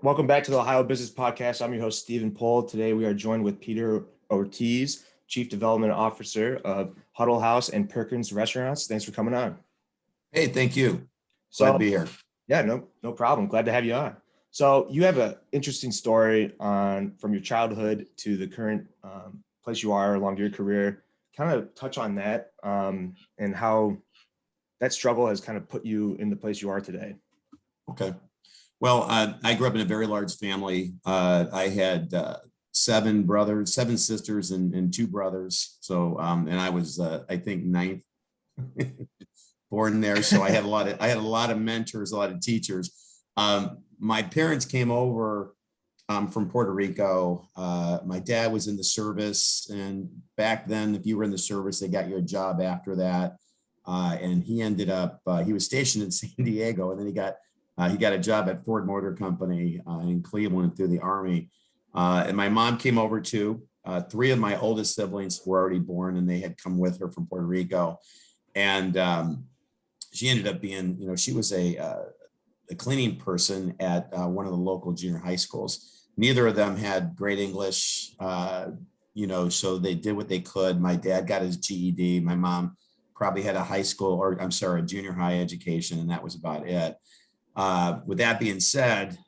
Welcome back to the Ohio Business Podcast. I'm your host, Stephen Pohl. Today we are joined with Peter Ortiz, Chief Development Officer of Huddle House and Perkins Restaurants. Thanks for coming on. Hey, thank you. Glad to So, be here. yeah, no problem. Glad to have you on. So, you have an interesting story from your childhood to the current place you are along your career. Kind of touch on that and how that struggle has kind of put you in the place you are today. Okay. Well, I grew up in a very large family. I had seven sisters and two brothers. So, and I was, I think, ninth born there. So I had a lot of mentors, a lot of teachers. My parents came over from Puerto Rico. My dad was in the service, and back then, if you were in the service, they got you a job after that. And he ended up, he was stationed in San Diego, and then he got a job at Ford Motor Company in Cleveland through the Army. And my mom came over too. Three of my oldest siblings were already born, and they had come with her from Puerto Rico. And she ended up being, she was a cleaning person at one of the local junior high schools. Neither of them had great English, so they did what they could. My dad got his GED. My mom probably had a junior high education, and that was about it. With that being said,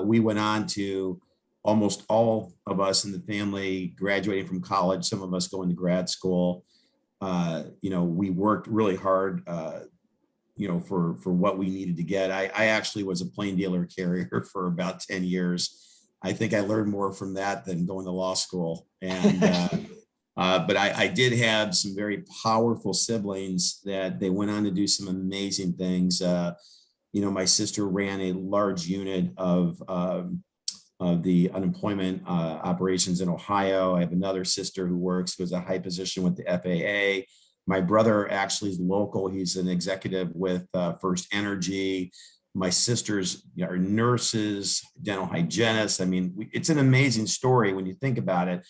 we went on to almost all of us in the family graduating from college, some of us going to grad school. We worked really hard, for what we needed to get. I actually was a plain dealer carrier for about 10 years. I think I learned more from that than going to law school. And but I did have some very powerful siblings that they went on to do some amazing things. My sister ran a large unit of the unemployment operations in Ohio. I have another sister who was a high position with the FAA. My brother actually is local. He's an executive with First Energy. My sisters are nurses, dental hygienists. I mean, it's an amazing story when you think about it.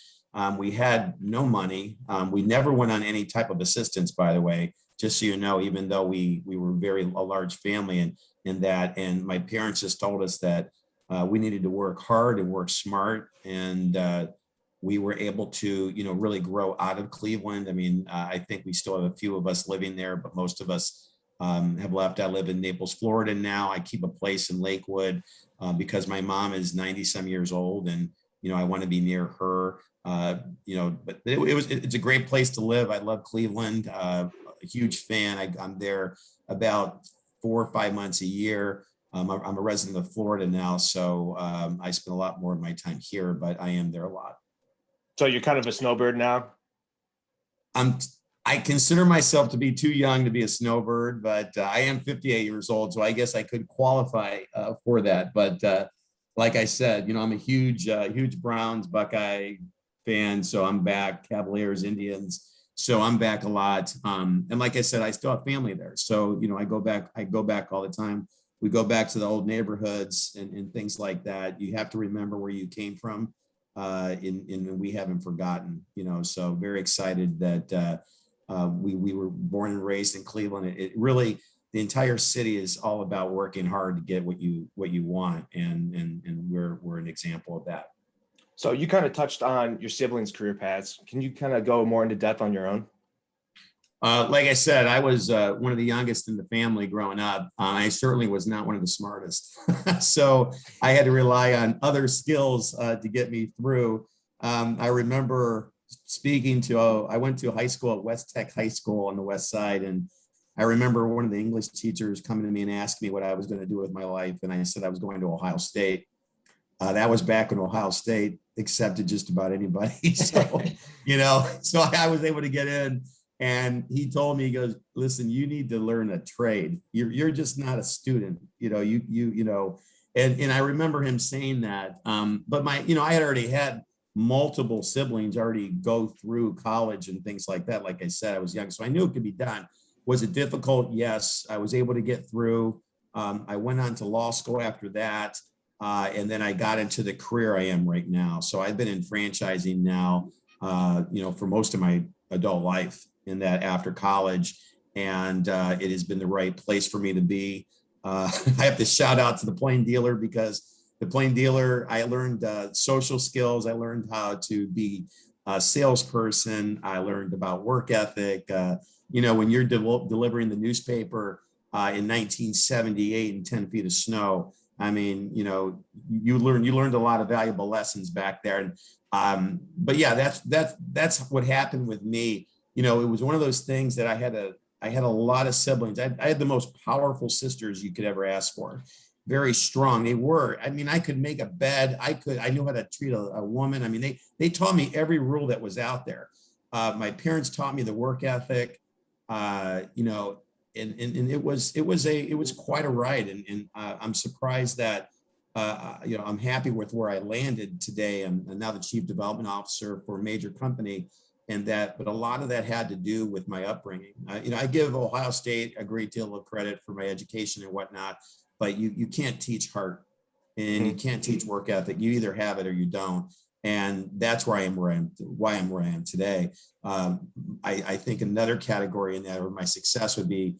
We had no money. We never went on any type of assistance, by the way, just so you know, even though we were a large family and my parents just told us that we needed to work hard and work smart. And we were able to, really grow out of Cleveland. I mean, I think we still have a few of us living there, but most of us have left. I live in Naples, Florida now. I keep a place in Lakewood because my mom is 90 some years old, and I want to be near her. But it's a great place to live. I love Cleveland. A huge fan. I'm there about 4 or 5 months a year. I'm a resident of Florida now, so I spend a lot more of my time here, but I am there a lot. So you're kind of a snowbird now? I consider myself to be too young to be a snowbird, but I am 58 years old, so I guess I could qualify for that. But like I said, I'm a huge Browns, Buckeye fan, so I'm back. Cavaliers, Indians, so I'm back a lot. And like I said, I still have family there, so I go back all the time. We go back to the old neighborhoods and things like that. You have to remember where you came from, and we haven't forgotten. So very excited that we were born and raised in Cleveland. It really, the entire city is all about working hard to get what you want, and we're an example of that. So you kind of touched on your siblings' career paths. Can you kind of go more into depth on your own? Like I said, I was one of the youngest in the family growing up. I certainly was not one of the smartest. So I had to rely on other skills to get me through. I remember I went to high school at West Tech High School on the West Side. And I remember one of the English teachers coming to me and asking me what I was going to do with my life. And I said I was going to Ohio State. That was back when Ohio State accepted just about anybody. So, so I was able to get in. And he told me, he goes, listen, you need to learn a trade. You're just not a student, and I remember him saying that. But I had already had multiple siblings already go through college and things like that. Like I said, I was young, so I knew it could be done. Was it difficult? Yes, I was able to get through. I went on to law school after that. And then I got into the career I am right now. So I've been in franchising now, for most of my adult life. In that after college, and it has been the right place for me to be. I have to shout out to the plain dealer because the plain dealer. I learned social skills. I learned how to be a salesperson. I learned about work ethic. When you're delivering the newspaper in 1978 in 10 feet of snow, I mean, you learned a lot of valuable lessons back there. But yeah, that's what happened with me. It was one of those things that I had a lot of siblings. I had the most powerful sisters you could ever ask for. Very strong. They were. I mean, I could make a bed. I knew how to treat a woman. I mean, they taught me every rule that was out there. My parents taught me the work ethic. And it was quite a ride. And I'm surprised that I'm happy with where I landed today. I'm now the chief development officer for a major company. But a lot of that had to do with my upbringing. I give Ohio State a great deal of credit for my education and whatnot, but you can't teach heart and you can't teach work ethic. You either have it or you don't. And that's why I'm where I am today. I think another category in that, or my success would be,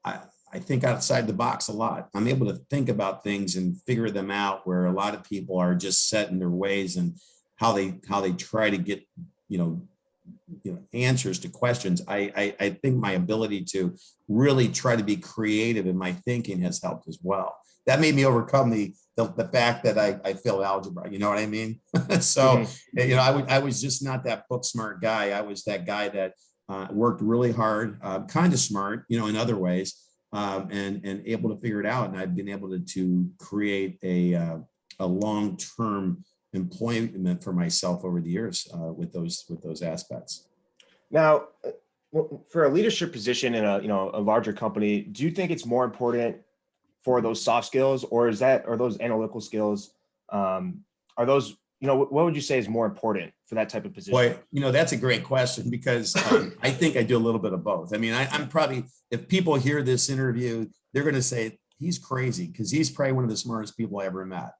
I think outside the box a lot. I'm able to think about things and figure them out, where a lot of people are just set in their ways and how they try to get answers to questions. I think my ability to really try to be creative in my thinking has helped as well. That made me overcome the fact that I failed algebra. You know what I mean? So, I was just not that book smart guy. I was that guy that worked really hard, kind of smart, in other ways, and able to figure it out. And I've been able to create a long-term employment for myself over the years with those aspects. Now, for a leadership position in a larger company, do you think it's more important for those soft skills, or are those analytical skills? Are those, what would you say is more important for that type of position? Boy, that's a great question, because I think I do a little bit of both. I mean, I'm probably, if people hear this interview, they're going to say, he's crazy, because he's probably one of the smartest people I ever met,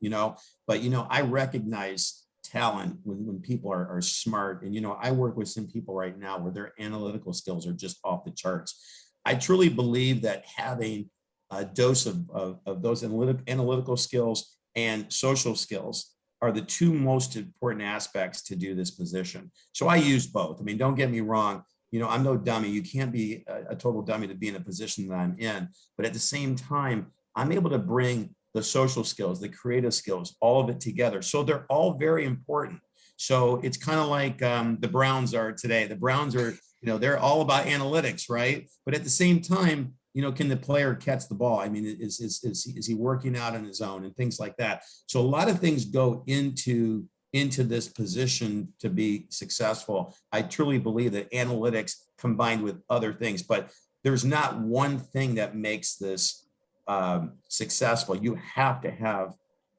but, I recognize talent when people are smart. And, I work with some people right now where their analytical skills are just off the charts. I truly believe that having a dose of those analytical skills and social skills are the two most important aspects to do this position. So I use both. I mean, don't get me wrong. I'm no dummy. You can't be a total dummy to be in a position that I'm in. But at the same time, I'm able to bring the social skills, the creative skills, all of it together. So they're all very important. So it's kind of like the Browns are today. The Browns are, they're all about analytics, right? But at the same time, can the player catch the ball? I mean, is he working out on his own and things like that? So a lot of things go into this position to be successful. I truly believe that analytics combined with other things, but there's not one thing that makes this successful. You have to have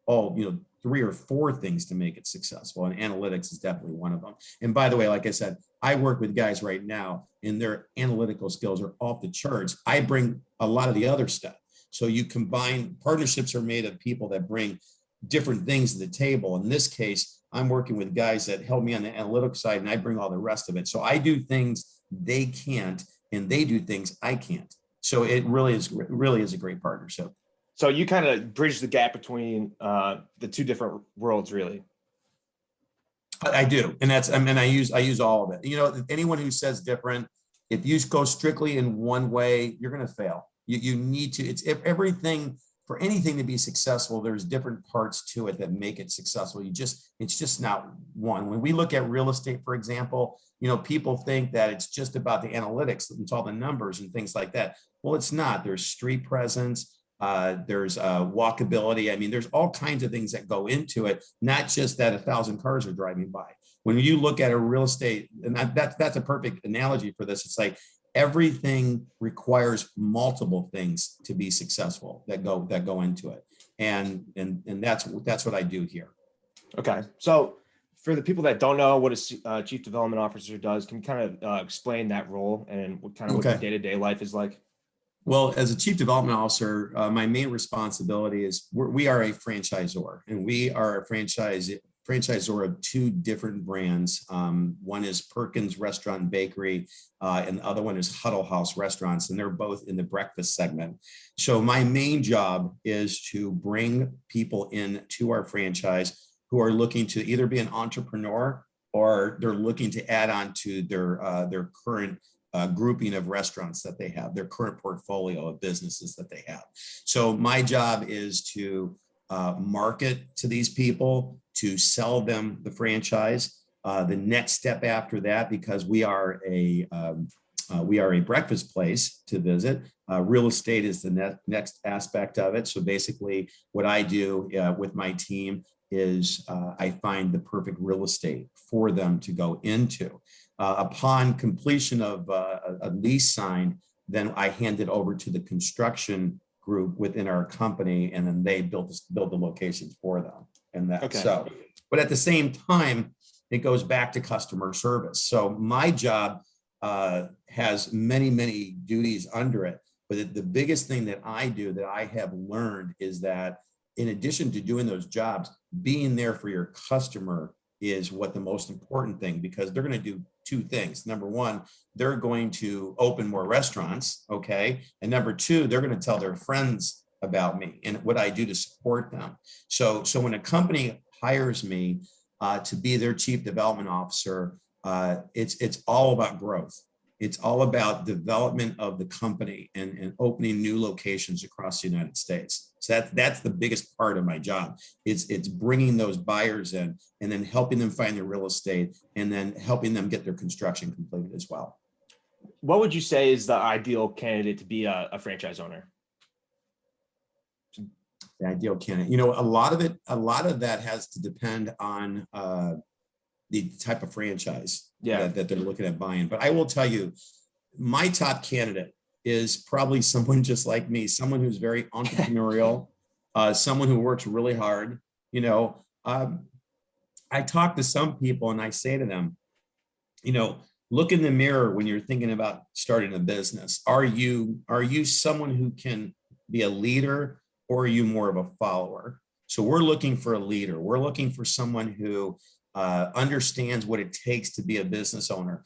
all, 3 or 4 things to make it successful. And analytics is definitely one of them. And by the way, like I said, I work with guys right now and their analytical skills are off the charts. I bring a lot of the other stuff. So you combine, partnerships are made of people that bring different things to the table. In this case, I'm working with guys that help me on the analytical side and I bring all the rest of it. So I do things they can't and they do things I can't. So it really is a great partnership. So you kind of bridge the gap between the two different worlds, really. I do, and I use all of it. Anyone who says different, if you go strictly in one way, you're going to fail. You need to. It's everything. For anything to be successful, there's different parts to it that make it successful. It's just not one. When we look at real estate, for example, people think that it's just about the analytics, it's all the numbers and things like that. Well, it's not. There's street presence. There's walkability. I mean, there's all kinds of things that go into it, not just that 1,000 cars are driving by. When you look at a real estate, and that's a perfect analogy for this. It's like everything requires multiple things to be successful that go into it. And that's what I do here. Okay. So for the people that don't know what a chief development officer does, can you kind of explain that role and what the day-to-day life is like? Well, as a chief development officer, my main responsibility is we are a franchisor, and we are a franchise franchisor of two different brands. One is Perkins Restaurant and Bakery, and the other one is Huddle House Restaurants, and they're both in the breakfast segment. So my main job is to bring people in to our franchise who are looking to either be an entrepreneur or they're looking to add on to their current grouping of restaurants that they have, their current portfolio of businesses that they have. So my job is to market to these people, to sell them the franchise. The next step after that, because we are a breakfast place to visit, real estate is the next aspect of it. So basically what I do with my team is I find the perfect real estate for them to go into. Upon completion of a lease signed, then I hand it over to the construction group within our company, and then they build the locations for them. And that. Okay. So, but at the same time, it goes back to customer service. So my job has many duties under it. But the biggest thing that I do that I have learned is that in addition to doing those jobs, being there for your customer is what the most important thing, because they're going to do two things. Number one, they're going to open more restaurants. Okay. And number two, they're going to tell their friends about me and what I do to support them. So when a company hires me to be their chief development officer, it's all about growth. It's all about development of the company and opening new locations across the United States. So that's the biggest part of my job. It's bringing those buyers in and then helping them find their real estate and then helping them get their construction completed as well. What would you say is the ideal candidate to be a franchise owner? The ideal candidate, a lot of that has to depend on the type of franchise that they're looking at buying. But I will tell you, my top candidate is probably someone just like me, someone who's very entrepreneurial, someone who works really hard. I talk to some people and I say to them, look in the mirror when you're thinking about starting a business. Are you someone who can be a leader, or are you more of a follower? So we're looking for a leader. We're looking for someone who understands what it takes to be a business owner,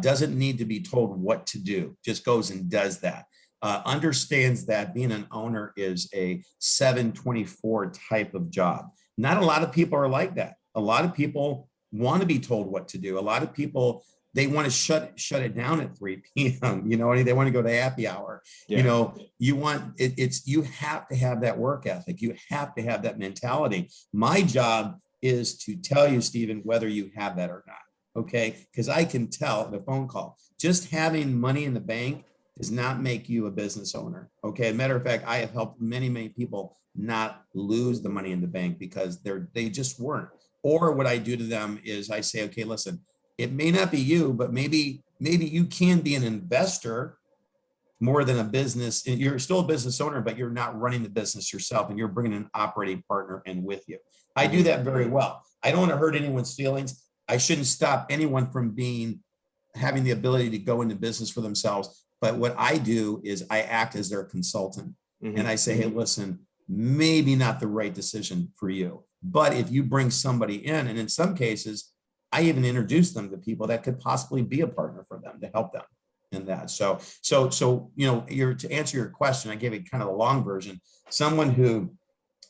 doesn't need to be told what to do, just goes and does that. Understands that being an owner is a 7/24 type of job. Not a lot of people are like that. A lot of people want to be told what to do. A lot of people, they want to shut it down at 3 p.m. They want to go to happy hour. Yeah. You have to have that work ethic. You have to have that mentality. My job is to tell you, Stephen, whether you have that or not. Okay. Because I can tell the phone call. Just having money in the bank does not make you a business owner. Okay. Matter of fact, I have helped many people not lose the money in the bank because they just weren't. Or what I do to them is I say, okay, listen, it may not be you, but maybe you can be an investor more than a business. You're still a business owner, but you're not running the business yourself, and you're bringing an operating partner in with you. I do that very well. I don't want to hurt anyone's feelings. I shouldn't stop anyone from having the ability to go into business for themselves. But what I do is I act as their consultant. Mm-hmm. And I say, hey, listen, maybe not the right decision for you, but if you bring somebody in, and in some cases, I even introduce them to people that could possibly be a partner for them to help them in that. So, to answer your question, I gave it kind of a long version. Someone who,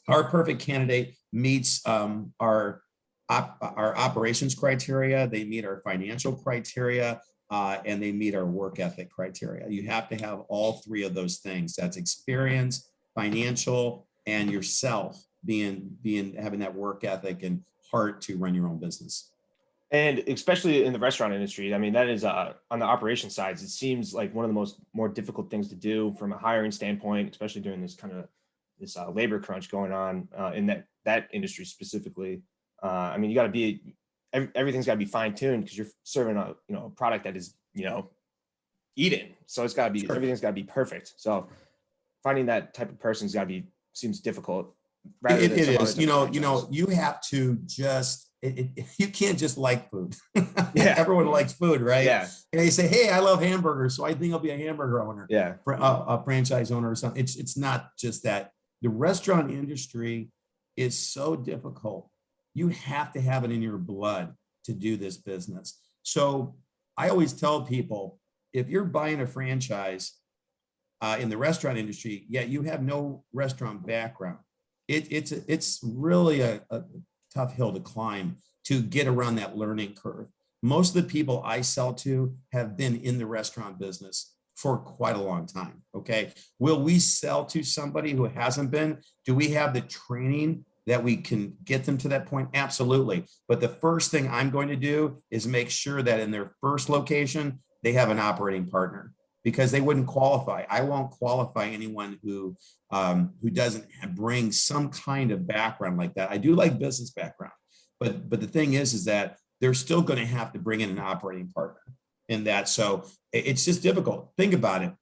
our perfect candidate meets our operations criteria, they meet our financial criteria, and they meet our work ethic criteria. You have to have all three of those things. That's experience, financial, and yourself having that work ethic and heart to run your own business. And especially in the restaurant industry, I mean, that is on the operation sides, it seems like one of the more difficult things to do from a hiring standpoint, especially during this labor crunch going on in that industry specifically. I mean, you got to everything's got to be fine tuned because you're serving a product that is eaten, so it's got to be everything's got to be perfect. So finding that type of person seems difficult. It is. You have to just. You can't just like food. Yeah. Everyone likes food, right? Yeah. And they say, hey, I love hamburgers, so I think I'll be a hamburger owner. Yeah. A franchise owner or something. It's not just that. The restaurant industry is so difficult You have to have it in your blood to do this business. So I always tell people, if you're buying a franchise in the restaurant industry, yet you have no restaurant background, it's really a tough hill to climb to get around that learning curve. Most of the people I sell to have been in the restaurant business for quite a long time. Okay. Will we sell to somebody who hasn't been? Do we have the training that we can get them to that point? Absolutely. But the first thing I'm going to do is make sure that in their first location, they have an operating partner, because they wouldn't qualify. I won't qualify anyone who doesn't bring some kind of background like that. I do like business background, but the thing is that they're still going to have to bring in an operating partner in that. So it's just difficult. Think about it.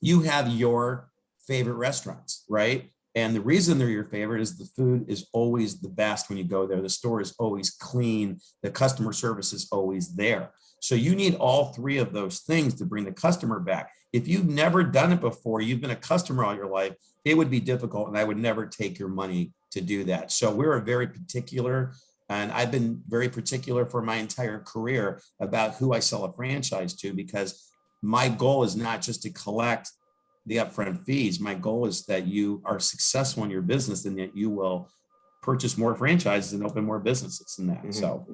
You have your favorite restaurants, right? And the reason they're your favorite is the food is always the best when you go there. The store is always clean. The customer service is always there. So you need all three of those things to bring the customer back. If you've never done it before, you've been a customer all your life, it would be difficult, and I would never take your money to do that. So we're very particular, and I've been very particular for my entire career about who I sell a franchise to, because my goal is not just to collect the upfront fees. My goal is that you are successful in your business and that you will purchase more franchises and open more businesses in that. Mm-hmm. So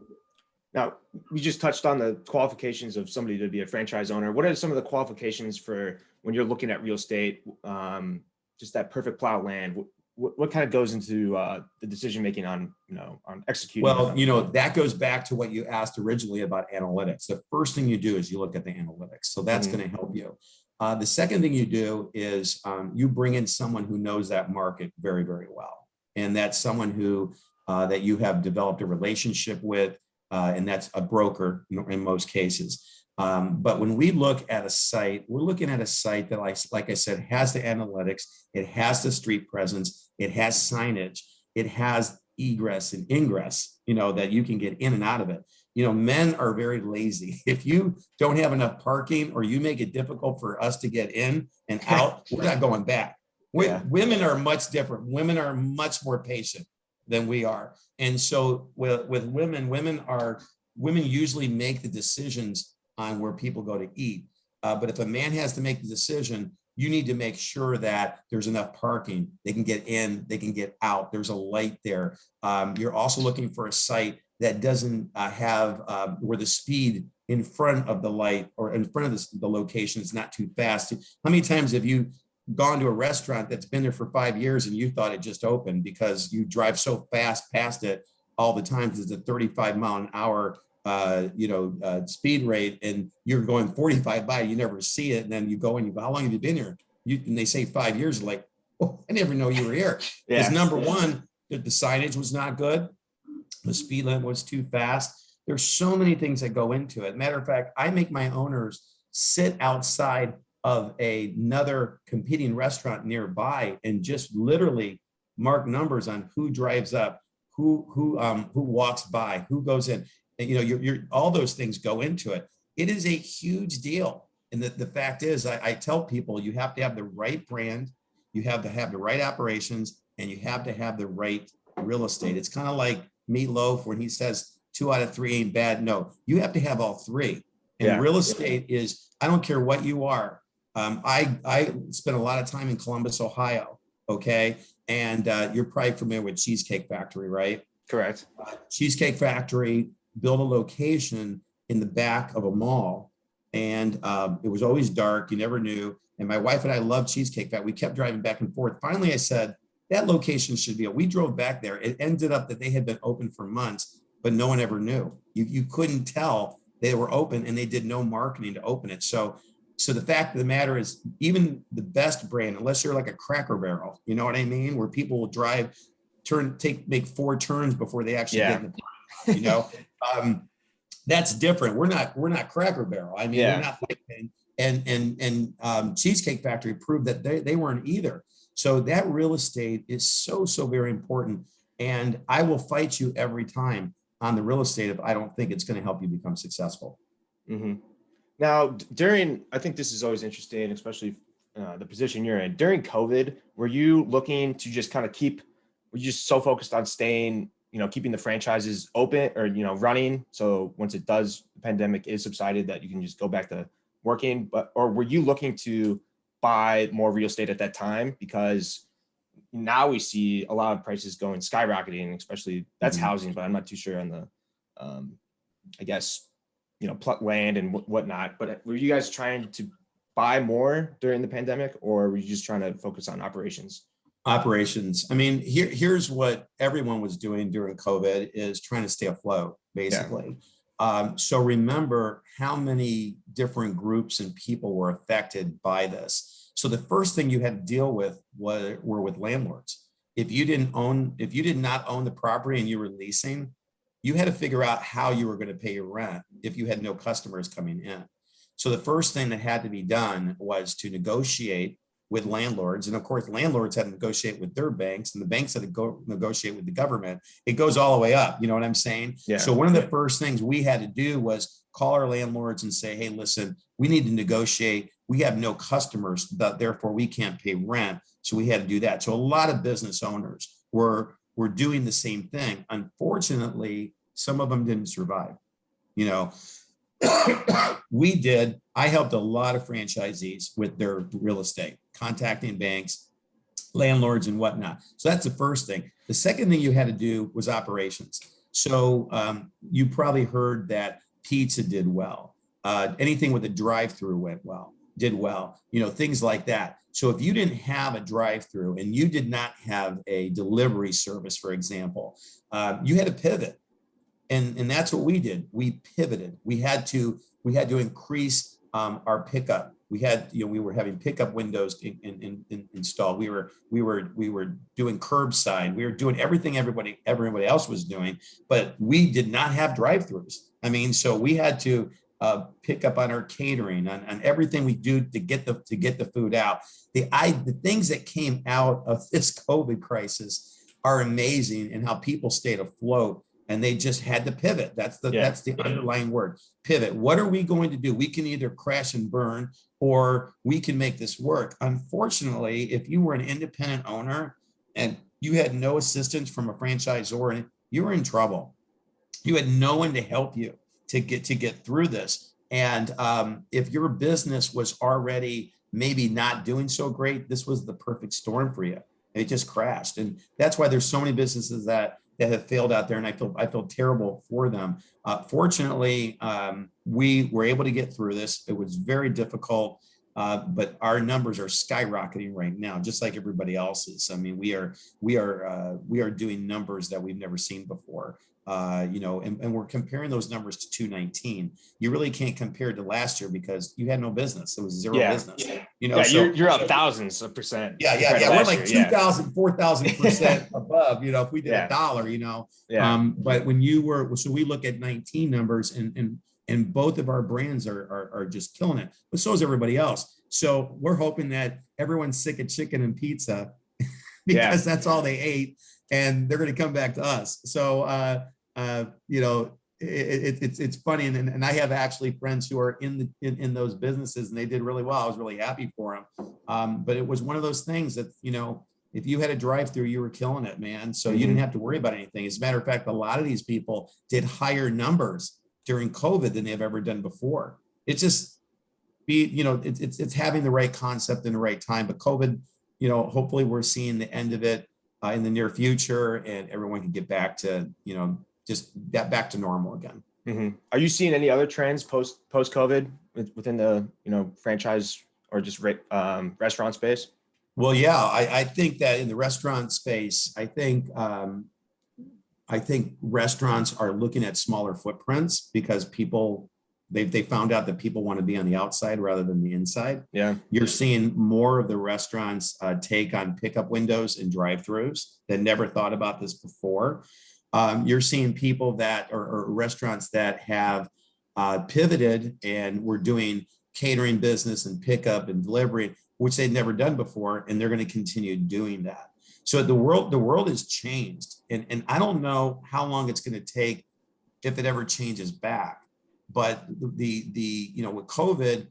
now, we just touched on the qualifications of somebody to be a franchise owner. What are some of the qualifications for when you're looking at real estate, just that perfect plot of land? What kind of goes into the decision making on, on executing? Well, that goes back to what you asked originally about analytics. The first thing you do is you look at the analytics. So that's going to help you. The second thing you do is you bring in someone who knows that market very, very well. And that's someone who that you have developed a relationship with. And that's a broker in most cases. But when we look at a site, we're looking at a site that, like I said, has the analytics, it has the street presence, it has signage, it has egress and ingress, that you can get in and out of it. Men are very lazy. If you don't have enough parking or you make it difficult for us to get in and out, we're not going back. Women are much different. Women are much more patient than we are. And so with women usually make the decisions on where people go to eat. But if a man has to make the decision, you need to make sure that there's enough parking. They can get in, they can get out. There's a light there. You're also looking for a site that doesn't have where the speed in front of the light or in front of the location is not too fast. How many times have you gone to a restaurant that's been there for 5 years and you thought it just opened because you drive so fast past it all the time because it's a 35 mile an hour speed rate, and you're going 45 by, you never see it, and then you go and you go, how long have you been here? And they say 5 years, like, oh, I never know you were here. Because number one, the signage was not good, the speed limit was too fast. There's so many things that go into it. Matter of fact, I make my owners sit outside of another competing restaurant nearby and just literally mark numbers on who drives up, who walks by, who goes in. And, you're all those things go into it. It is a huge deal. And the fact is, I tell people, you have to have the right brand, you have to have the right operations, and you have to have the right real estate. It's kind of like Meatloaf when he says 2 out of 3 ain't bad. No, you have to have all three. And real estate is, I don't care what you are. I spent a lot of time in Columbus, Ohio. Okay. And you're probably familiar with Cheesecake Factory, right? Correct. Cheesecake Factory built a location in the back of a mall, and it was always dark. You never knew. And my wife and I loved Cheesecake Factory. We kept driving back and forth. Finally, I said, that location should be, we drove back there. It ended up that they had been open for months, but no one ever knew. You couldn't tell they were open, and they did no marketing to open it. So the fact of the matter is, even the best brand, unless you're like a Cracker Barrel, you know what I mean? Where people will drive, make 4 turns before they actually get in the car, that's different. We're not Cracker Barrel. I mean, we're not like, and Cheesecake Factory proved that they weren't either. So that real estate is so very important. And I will fight you every time on the real estate if I don't think it's going to help you become successful. Mm-hmm. Now, I think this is always interesting, especially the position you're in. During COVID, were you looking to just kind of were you just so focused on staying keeping the franchises open or, running. So once the pandemic is subsided, that you can just go back to working, or were you looking to buy more real estate at that time? Because now we see a lot of prices going skyrocketing, especially that's housing, but I'm not too sure on the, I guess, land and whatnot. But were you guys trying to buy more during the pandemic, or were you just trying to focus on operations? Operations. I mean, here's what everyone was doing during COVID is trying to stay afloat, basically. So remember how many different groups and people were affected by this. So the first thing you had to deal with were with landlords. If you did not own the property and you were leasing, you had to figure out how you were going to pay your rent if you had no customers coming in. So the first thing that had to be done was to negotiate with landlords. And of course, landlords had to negotiate with their banks, and the banks had to go negotiate with the government. It goes all the way up. You know what I'm saying? Yeah. So one of the first things we had to do was call our landlords and say, hey, listen, we need to negotiate. We have no customers, but therefore we can't pay rent. So we had to do that. So a lot of business owners were doing the same thing. Unfortunately, some of them didn't survive. We did. I helped a lot of franchisees with their real estate, contacting banks, landlords, and whatnot. So that's the first thing. The second thing you had to do was operations. So you probably heard that pizza did well. Anything with a drive-through did well. Things like that. So if you didn't have a drive-through and you did not have a delivery service, for example, you had to pivot. And that's what we did. We pivoted. We had to increase our pickup. We were having pickup windows installed. We were doing curbside. We were doing everything everybody else was doing, but we did not have drive-throughs. I mean, so we had to pick up on our catering, on everything we do to get the food out. The things that came out of this COVID crisis are amazing, and how people stayed afloat. And they just had to pivot. That's the underlying word, pivot. What are we going to do? We can either crash and burn, or we can make this work. Unfortunately, if you were an independent owner and you had no assistance from a franchisor, you were in trouble. You had no one to help you to get through this. And if your business was already maybe not doing so great, this was the perfect storm for you. It just crashed. And that's why there's so many businesses that have failed out there, and I feel terrible for them. Fortunately, we were able to get through this. It was very difficult, but our numbers are skyrocketing right now, just like everybody else's. I mean, we are doing numbers that we've never seen before. And we're comparing those numbers to 2019. You really can't compare to last year because you had no business. It was zero business. You're up thousands of percent. Yeah. We're like 2,000, 4,000% above, if we did $1, but when we look at 19 numbers, and both of our brands are just killing it, but so is everybody else. So we're hoping that everyone's sick of chicken and pizza because that's all they ate, and they're going to come back to us. So, it's funny. And I have actually friends who are in those businesses, and they did really well. I was really happy for them. But it was one of those things that, if you had a drive-through, you were killing it, man. So you didn't have to worry about anything. As a matter of fact, a lot of these people did higher numbers during COVID than they've ever done before. It's just it's having the right concept in the right time. But COVID, hopefully we're seeing the end of it in the near future, and everyone can get back to, back to normal again. Mm-hmm. Are you seeing any other trends post COVID within the, franchise or just restaurant space? Well, yeah, I think that in the restaurant space, I think restaurants are looking at smaller footprints because they found out that people want to be on the outside rather than the inside. Yeah. You're seeing more of the restaurants take on pickup windows and drive-throughs that never thought about this before. You're seeing people that or restaurants that have pivoted and were doing catering business and pickup and delivery, which they'd never done before, and they're going to continue doing that. So the world has changed, and I don't know how long it's going to take if it ever changes back. But the with COVID,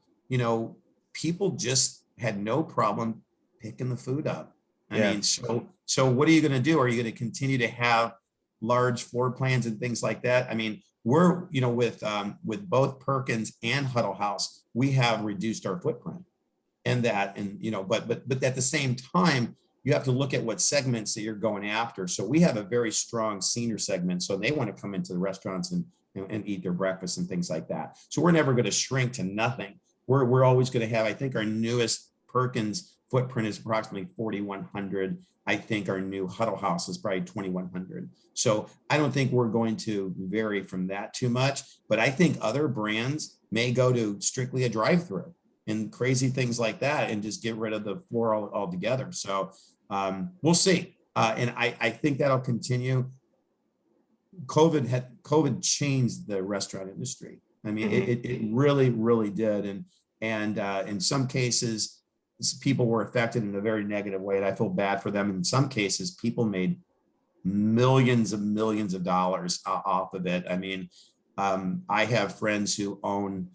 people just had no problem picking the food up. I mean, so what are you going to do? Are you going to continue to have large floor plans and things like that. I mean, we're, with both Perkins and Huddle House, we have reduced our footprint and that, and, but at the same time, you have to look at what segments that you're going after. So we have a very strong senior segment. So they want to come into the restaurants and eat their breakfast and things like that. So we're never going to shrink to nothing. We're always going to have, I think our newest Perkins footprint is approximately 4,100. I think our new Huddle House is probably 2,100. So I don't think we're going to vary from that too much, but I think other brands may go to strictly a drive-through and crazy things like that and just get rid of the floor altogether. So we'll see. And I think that'll continue. COVID changed the restaurant industry. I mean, it really, really did. And in some cases, people were affected in a very negative way, and I feel bad for them. In some cases, people made millions of dollars off of it. I mean, I have friends who own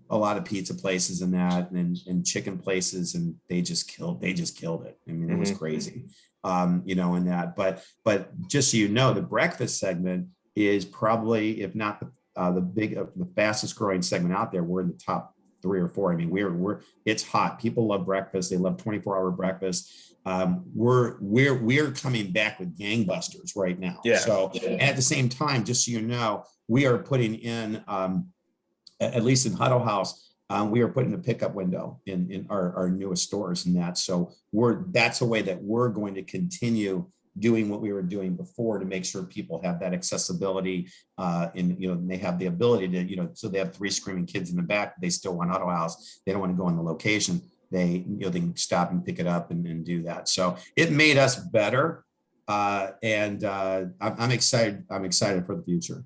a lot of pizza places and that, and chicken places, and they just killed it. I mean, it was crazy, and that. But just so you know, the breakfast segment is probably, if not the fastest growing segment out there. We're in the top 3 or 4. I mean, it's hot. People love breakfast. They love 24-hour breakfast. We're coming back with gangbusters right now. Yeah. So at the same time, just so you know, we are putting in, at least in Huddle House, we are putting a pickup window in our newest stores and that. So that's a way that we're going to continue doing what we were doing before to make sure people have that accessibility, and they have the ability to, so they have 3 screaming kids in the back, they still want Huddle House, they don't want to go in the location, they can stop and pick it up and do that. So it made us better, and I'm excited for the future.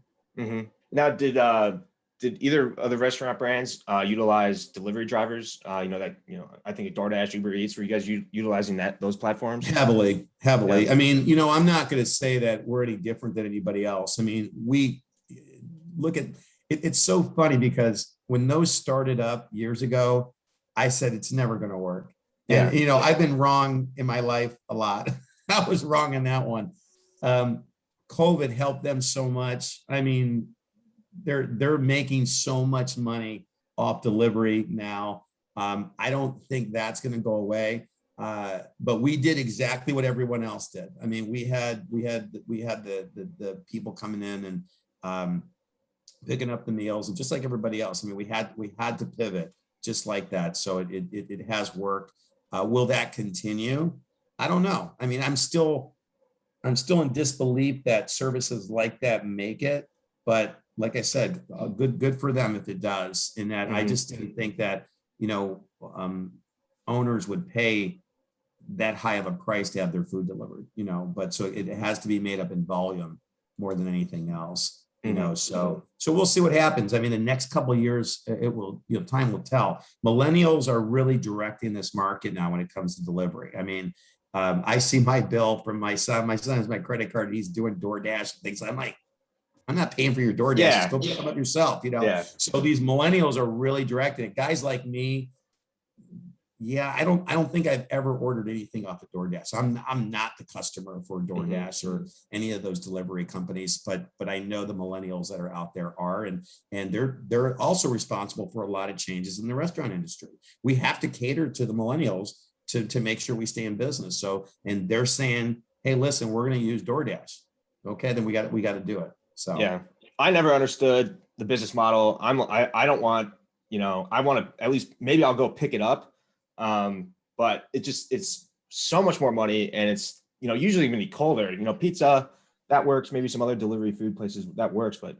Now, did either of the restaurant brands utilize delivery drivers? I think at DoorDash, Uber Eats, were you guys utilizing those platforms? Heavily. Yeah. I mean, I'm not going to say that we're any different than anybody else. I mean, we look at it. It's so funny because when those started up years ago, I said it's never going to work. Yeah. And, I've been wrong in my life a lot. I was wrong in that one. COVID helped them so much. I mean, they're making so much money off delivery now. I don't think that's going to go away. But we did exactly what everyone else did. I mean, we had the people coming in and picking up the meals, and just like everybody else. I mean, we had to pivot just like that. So it has worked. Will that continue? I don't know. I mean, I'm still in disbelief that services like that make it, but like I said, good for them if it does. In that, I just didn't think that owners would pay that high of a price to have their food delivered. But so it has to be made up in volume more than anything else. So we'll see what happens. I mean, the next couple of years, it will. Time will tell. Millennials are really directing this market now when it comes to delivery. I mean, I see my bill from my son. My son has my credit card. And he's doing DoorDash and things. I'm like, I'm not paying for your DoorDash. Yeah. Go pick them up yourself, Yeah. So these millennials are really directing it. Guys like me, I don't think I've ever ordered anything off of DoorDash. I'm not the customer for DoorDash or any of those delivery companies, but I know the millennials that are out there are, and they're also responsible for a lot of changes in the restaurant industry. We have to cater to the millennials to make sure we stay in business. So, and they're saying, hey, listen, we're going to use DoorDash. Okay, then we got to do it. So yeah, I never understood the business model. I don't want, I want to, at least maybe I'll go pick it up. But it's so much more money, and it's, usually going to be colder, pizza that works. Maybe some other delivery food places that works, but,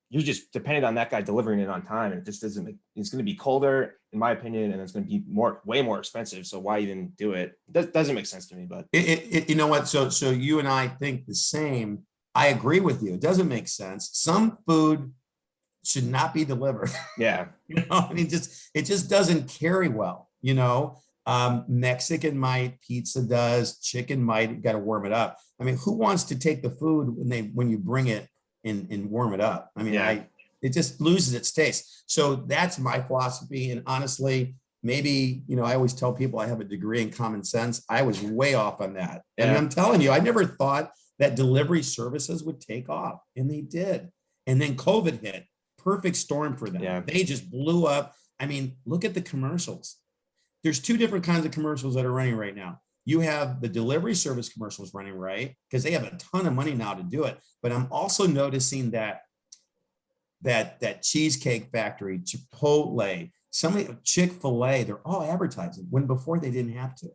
you're just dependent on that guy delivering it on time. And it just doesn't it's going to be colder, in my opinion, and it's going to be way more expensive. So why even do it? That doesn't make sense to me, but you know what? So you and I think the same. I agree with you. It doesn't make sense. Some food should not be delivered. Yeah. I mean, it just doesn't carry well. Mexican might, pizza does, chicken might, got to warm it up. I mean, who wants to take the food when you bring it and warm it up? I mean, it just loses its taste. So that's my philosophy. And honestly, maybe, I always tell people I have a degree in common sense. I was way off on that. And I'm telling you, I never thought that delivery services would take off, and they did. And then COVID hit, perfect storm for them. Yeah. They just blew up. I mean, look at the commercials. There's two different kinds of commercials that are running right now. You have the delivery service commercials running, right? Because they have a ton of money now to do it. But I'm also noticing that Cheesecake Factory, Chipotle, somebody, Chick-fil-A, they're all advertising when before they didn't have to.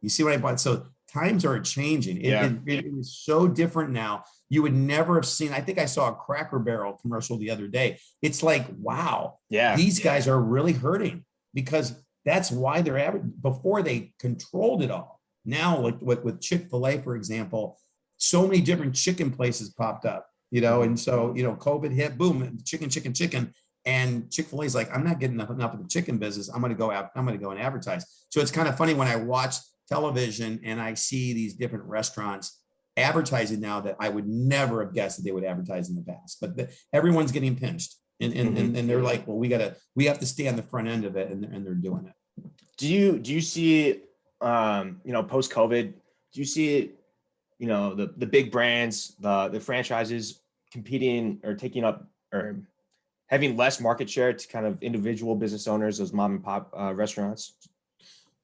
You see what I bought? So times are changing. It is so different now. You would never have seen, I think I saw a Cracker Barrel commercial the other day. It's like, wow, these guys are really hurting, because that's why they're before they controlled it all. Now with Chick-fil-A, for example, so many different chicken places popped up, and so, COVID hit, boom, chicken. And Chick-fil-A is like, I'm not getting enough of the chicken business. I'm going to go and advertise. So it's kind of funny when I watch television and I see these different restaurants advertising now that I would never have guessed that they would advertise in the past, but everyone's getting pinched, and they're like, well, we have to stay on the front end of it, and they're doing it. Do you see, post COVID, do you see, the big brands, the franchises competing or taking up or having less market share to kind of individual business owners, those mom and pop restaurants?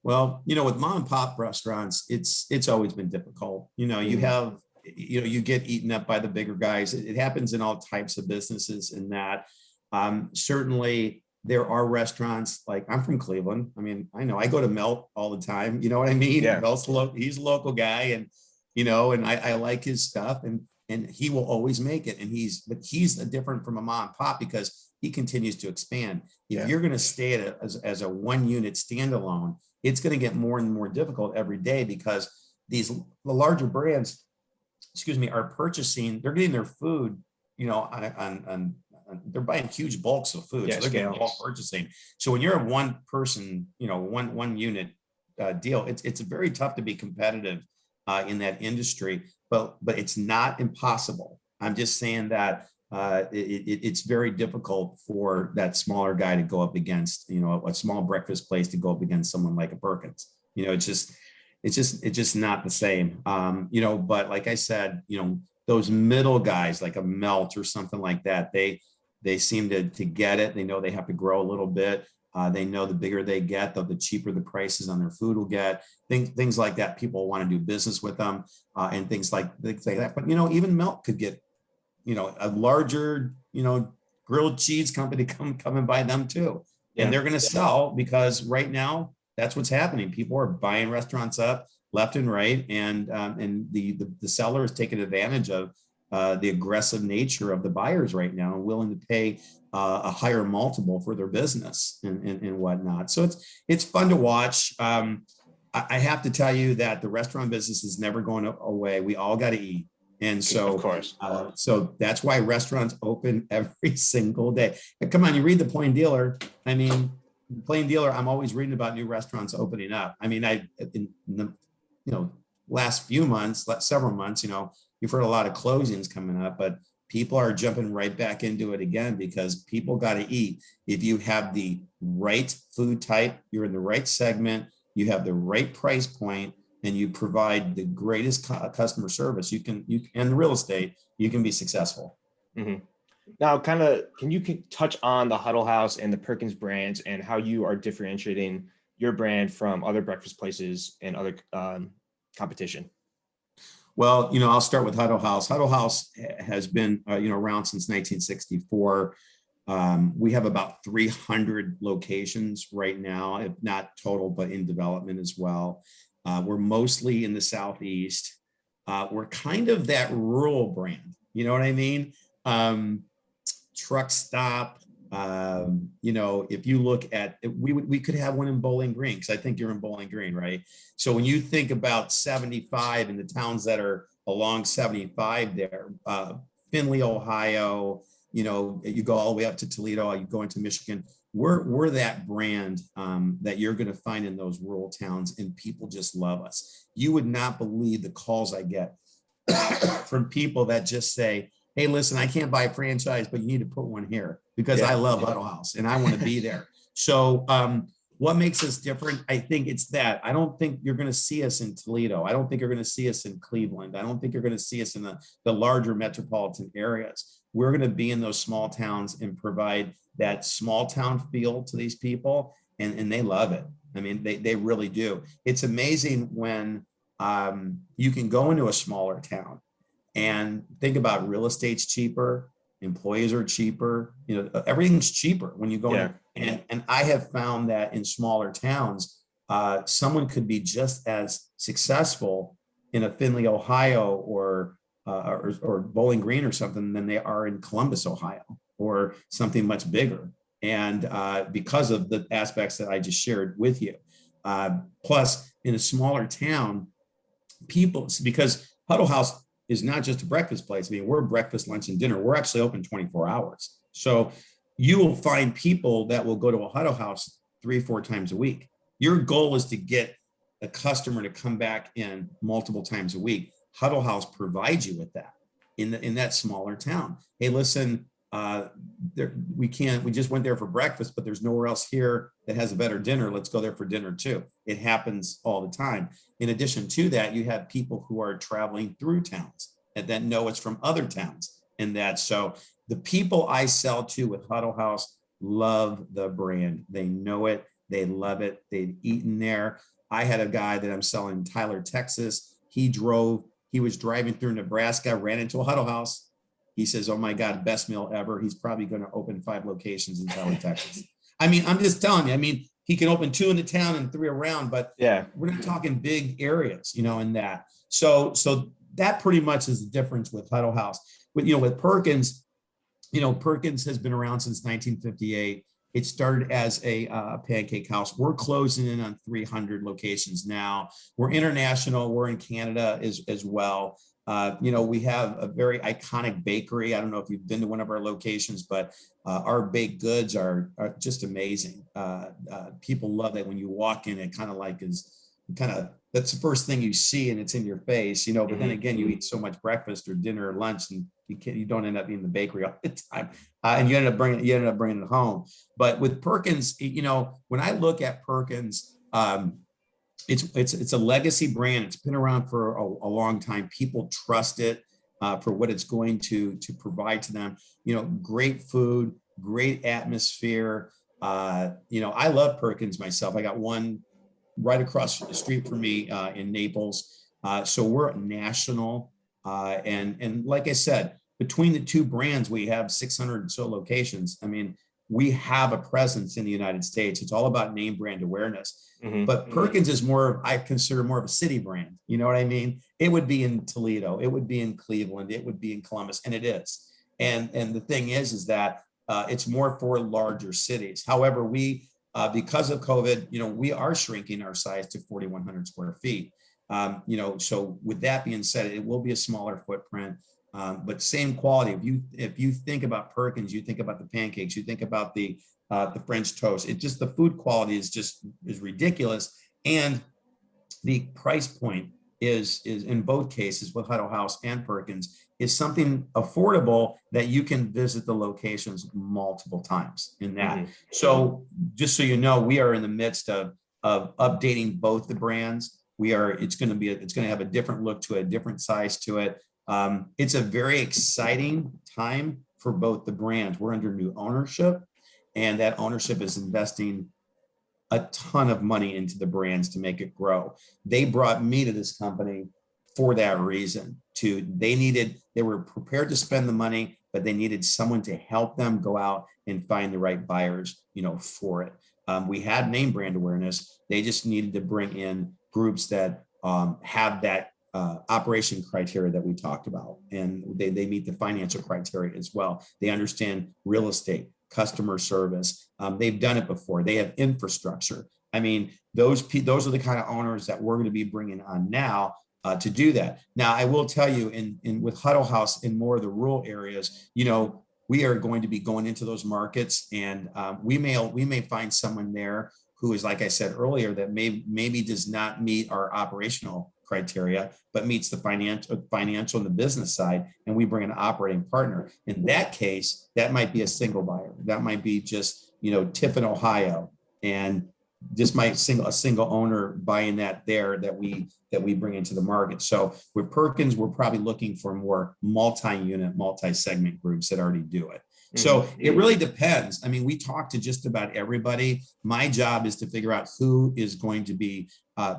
Well, with mom and pop restaurants, it's always been difficult. You have, you get eaten up by the bigger guys. It happens in all types of businesses in that. Certainly there are restaurants, like I'm from Cleveland. I mean, I know I go to Melt all the time. You know what I mean? Yeah. He's a local guy, and, and I like his stuff, and he will always make it. But he's different from a mom and pop because he continues to expand. If you're going to stay as a one unit standalone, it's going to get more and more difficult every day, because the larger brands, are purchasing, they're getting their food, on they're buying huge bulks of food. So they're getting bulk purchasing. So when you're a one person, one unit deal, it's very tough to be competitive in that industry, but it's not impossible. I'm just saying that it's very difficult for that smaller guy to go up against, a small breakfast place to go up against someone like a Perkins. It's just not the same. But like I said, those middle guys like a Melt or something like that, they seem to get it. They know they have to grow a little bit. They know the bigger they get, the cheaper the prices on their food will get. Things like that. People want to do business with them, and things like that. But even Melt could get, a larger, grilled cheese company come and buy them too. And they're going to sell, because right now that's what's happening. People are buying restaurants up left and right. And the seller is taking advantage of the aggressive nature of the buyers right now, and willing to pay a higher multiple for their business and whatnot. So it's fun to watch. I have to tell you that the restaurant business is never going away. We all got to eat. And so, of course, so that's why restaurants open every single day. And come on, you read the Plain Dealer. I mean, Plain Dealer, I'm always reading about new restaurants opening up. I mean, in the last few months, several months, you've heard a lot of closings coming up, but people are jumping right back into it again, because people got to eat. If you have the right food type, you're in the right segment, you have the right price point, and you provide the greatest customer service, you can and the real estate, you can be successful. Mm-hmm. Now, can you touch on the Huddle House and the Perkins brands, and how you are differentiating your brand from other breakfast places and other competition? Well, I'll start with Huddle House. Huddle House has been, around since 1964. We have about 300 locations right now, if not total, but in development as well. We're mostly in the Southeast. We're kind of that rural brand. You know what I mean? Truck stop. If you look at, we could have one in Bowling Green, because I think you're in Bowling Green, right? So when you think about 75 and the towns that are along 75 there, Findlay, Ohio, you go all the way up to Toledo, you go into Michigan. We're that brand that you're going to find in those rural towns, and people just love us. You would not believe the calls I get from people that just say, hey, listen, I can't buy a franchise, but you need to put one here, because I love Huddle House and I want to be there. So what makes us different? I think it's that. I don't think you're going to see us in Toledo. I don't think you're going to see us in Cleveland. I don't think you're going to see us in the larger metropolitan areas. We're going to be in those small towns and provide that small town feel to these people, and they love it. I mean, they really do. It's amazing when you can go into a smaller town and think about real estate's cheaper, employees are cheaper, everything's cheaper when you go in. And I have found that in smaller towns, someone could be just as successful in a Findlay, Ohio, or Bowling Green or something than they are in Columbus, Ohio, or something much bigger. And because of the aspects that I just shared with you. Plus, in a smaller town, because Huddle House is not just a breakfast place. I mean, we're breakfast, lunch, and dinner. We're actually open 24 hours. So you will find people that will go to a Huddle House 3-4 times a week. Your goal is to get a customer to come back in multiple times a week. Huddle House provides you with that in that smaller town. Hey, listen, we just went there for breakfast, but there's nowhere else here that has a better dinner. Let's go there for dinner too. It happens all the time. In addition to that, you have people who are traveling through towns and then know it's from other towns and that. So the people I sell to with Huddle House love the brand. They know it. They love it. They've eaten there. I had a guy that I'm selling in Tyler, Texas. He was driving through Nebraska, ran into a Huddle House. He says, oh my God, best meal ever. He's probably going to open 5 locations in Tyler, Texas. I mean, I'm just telling you, I mean, he can open 2 in the town and 3 around, but we're not talking big areas, in that. So that pretty much is the difference with Huddle House. But, with Perkins, Perkins has been around since 1958. It started as a pancake house. We're closing in on 300 locations now. We're international. We're in Canada as well. We have a very iconic bakery. I don't know if you've been to one of our locations, but our baked goods are just amazing. People love that when you walk in. It that's the first thing you see, and it's in your face, But then again, you eat so much breakfast or dinner or lunch, and you don't end up eating the bakery all the time, and you end up bringing it home. But with Perkins, when I look at Perkins, it's a legacy brand. It's been around for a long time. People trust it for what it's going to provide to them. Great food, great atmosphere. I love Perkins myself. I got one right across the street from me in Naples. So we're national. And like I said, between the two brands, we have 600 or so locations. I mean, we have a presence in the United States. It's all about name brand awareness. But Perkins is I consider more of a city brand. You know what I mean? It would be in Toledo. It would be in Cleveland. It would be in Columbus. And it is. And the thing is that it's more for larger cities. However, we, because of COVID, we are shrinking our size to 4,100 square feet. So with that being said, it will be a smaller footprint. But same quality. If you think about Perkins, you think about the pancakes, you think about the French toast. The food quality is ridiculous, and the price point is in both cases with Huddle House and Perkins is something affordable that you can visit the locations multiple times in that. So just so you know, we are in the midst of updating both the brands. It's going to have a different look to it, a different size to it. It's a very exciting time for both the brands. We're under new ownership, and that ownership is investing a ton of money into the brands to make it grow. They brought me to this company for that reason. They were prepared to spend the money, but they needed someone to help them go out and find the right buyers, for it. We had name brand awareness. They just needed to bring in groups that have that operation criteria that we talked about, and they meet the financial criteria as well. They understand real estate, customer service. They've done it before. They have infrastructure. I mean, those are the kind of owners that we're going to be bringing on now to do that. Now, I will tell you, in with Huddle House in more of the rural areas, we are going to be going into those markets, and we may find someone there who is, like I said earlier, that maybe does not meet our operational criteria, but meets the financial and the business side, and we bring an operating partner. In that case, that might be a single buyer. That might be just, Tiffin, Ohio, and just a single owner buying that there that we bring into the market. So with Perkins, we're probably looking for more multi-unit, multi-segment groups that already do it. So it really depends. I mean, we talk to just about everybody. My job is to figure out who is going to be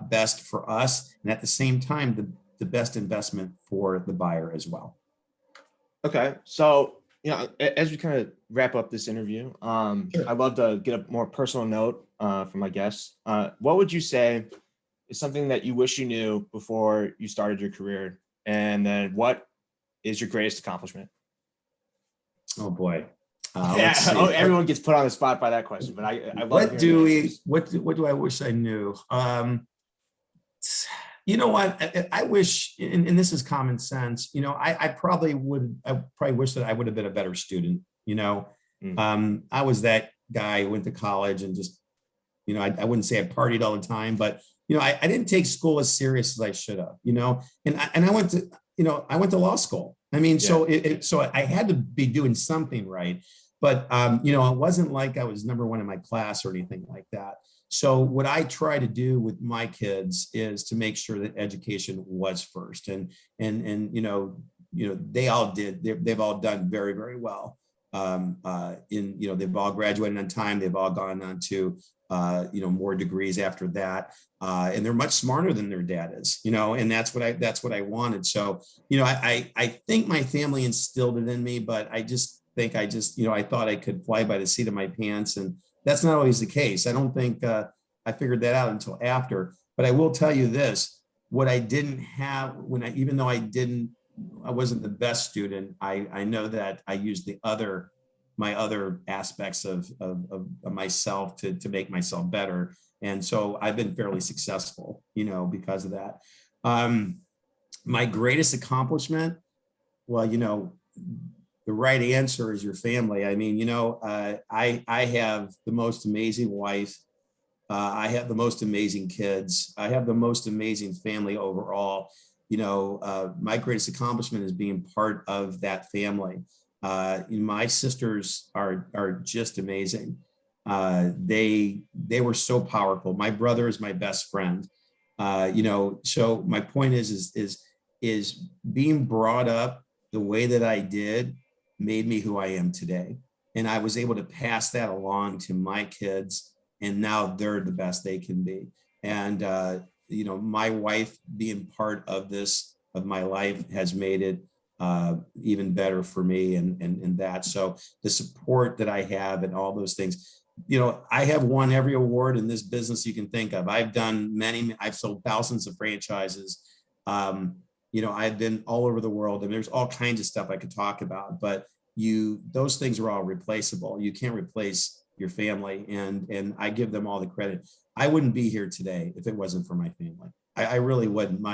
best for us, and at the same time, the best investment for the buyer as well. Okay, so as we kind of wrap up this interview, Sure. I'd love to get a more personal note from my guests. What would you say is something that you wish you knew before you started your career, and then what is your greatest accomplishment? Oh boy. Yeah, everyone gets put on the spot by that question, but I love what do I wish I knew? You know what? I wish, and this is common sense. I probably wish that I would have been a better student. I was that guy who went to college and just, I wouldn't say I partied all the time, but I didn't take school as serious as I should have. And I went to law school. I mean, so I had to be doing something right. But, it wasn't like I was number one in my class or anything like that. So what I try to do with my kids is to make sure that education was first. And they all did. They've all done very, very well. They've all graduated on time. They've all gone on to, more degrees after that. And they're much smarter than their dad is, and that's what I wanted. So, I think my family instilled it in me, but I think I thought I could fly by the seat of my pants, and that's not always the case. I don't think I figured that out until after, but I will tell you this, what I didn't have even though I wasn't the best student, I know that I used my other aspects of myself to make myself better. And so I've been fairly successful, because of that. My greatest accomplishment, well, the right answer is your family. I mean, I have the most amazing wife. I have the most amazing kids. I have the most amazing family overall. My greatest accomplishment is being part of that family. My sisters are just amazing. They were so powerful. My brother is my best friend. So my point is being brought up the way that I did made me who I am today. And I was able to pass that along to my kids, and now they're the best they can be. And, my wife being part of my life has made it even better for me and that. So the support that I have and all those things, I have won every award in this business you can think of. I've sold thousands of franchises. I've been all over the world, and there's all kinds of stuff I could talk about, but those things are all replaceable. You can't replace your family, and I give them all the credit. I wouldn't be here today if it wasn't for my family. I really wouldn't.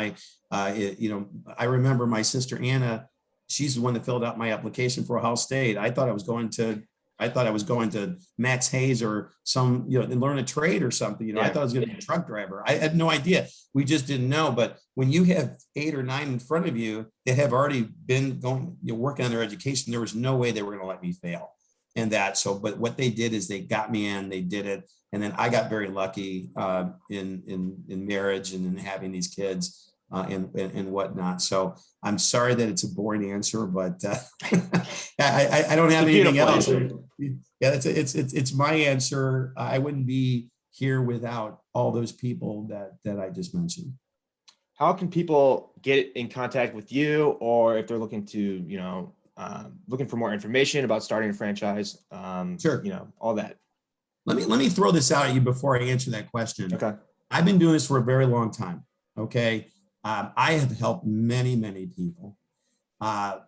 I remember my sister Anna. She's the one that filled out my application for Ohio State. I thought I was going to Max Hayes or and learn a trade or something. I thought I was going to be a truck driver. I had no idea. We just didn't know. But when you have 8 or 9 in front of you that have already been working on their education, there was no way they were going to let me fail. And but what they did is they got me in, they did it. And then I got very lucky in marriage and in having these kids and whatnot. So I'm sorry that it's a boring answer, but I don't have anything else. Yeah, it's my answer. I wouldn't be here without all those people that I just mentioned. How can people get in contact with you, or if they're looking to, looking for more information about starting a franchise? Sure. All that. Let me throw this out at you before I answer that question. Okay. I've been doing this for a very long time. Okay. I have helped many, many people. I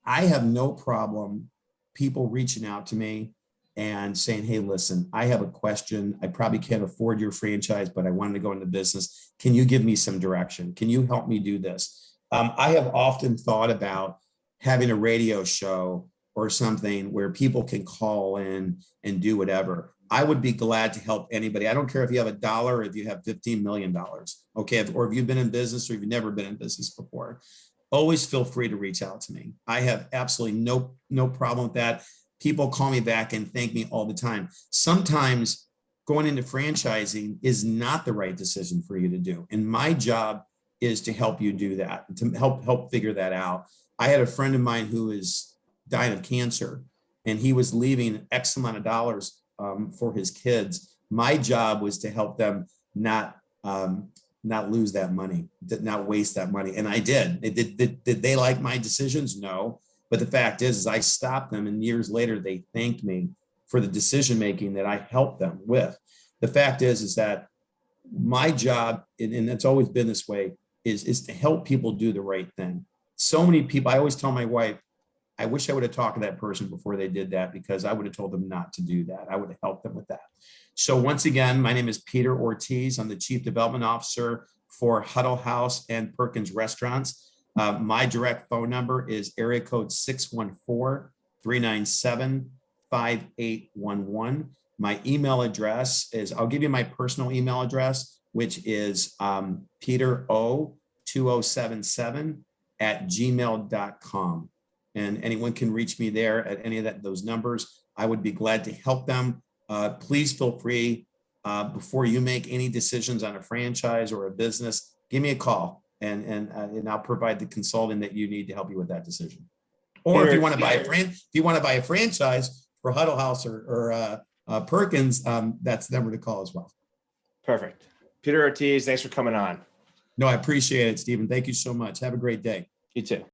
have no problem people reaching out to me and saying, hey, listen, I have a question. I probably can't afford your franchise, but I wanted to go into business. Can you give me some direction? Can you help me do this? I have often thought about having a radio show or something where people can call in and do whatever. I would be glad to help anybody. I don't care if you have $1 or if you have $15 million. Okay. Or if you've been in business or you've never been in business before, always feel free to reach out to me. I have absolutely no problem with that. People call me back and thank me all the time. Sometimes going into franchising is not the right decision for you to do. And my job is to help you do that, to help figure that out. I had a friend of mine who is dying of cancer, and he was leaving X amount of dollars for his kids. My job was to help them not lose that money, not waste that money. And I did. Did they like my decisions? No. But the fact is I stopped them, and years later, they thanked me for the decision-making that I helped them with. The fact is that my job, and it's always been this way, is to help people do the right thing. So many people, I always tell my wife, I wish I would have talked to that person before they did that, because I would have told them not to do that. I would have helped them with that. So once again, my name is Peter Ortiz. I'm the Chief Development Officer for Huddle House and Perkins Restaurants. My direct phone number is area code 614-397-5811. My email address is, I'll give you my personal email address, which is petero2077@gmail.com. And anyone can reach me there at any of those numbers. I would be glad to help them. Please feel free, before you make any decisions on a franchise or a business, give me a call, and I'll provide the consulting that you need to help you with that decision. Or if you want to buy a franchise for Huddle House or Perkins, that's the number to call as well. Perfect. Peter Ortiz, thanks for coming on. No, I appreciate it, Stephen. Thank you so much. Have a great day. You too.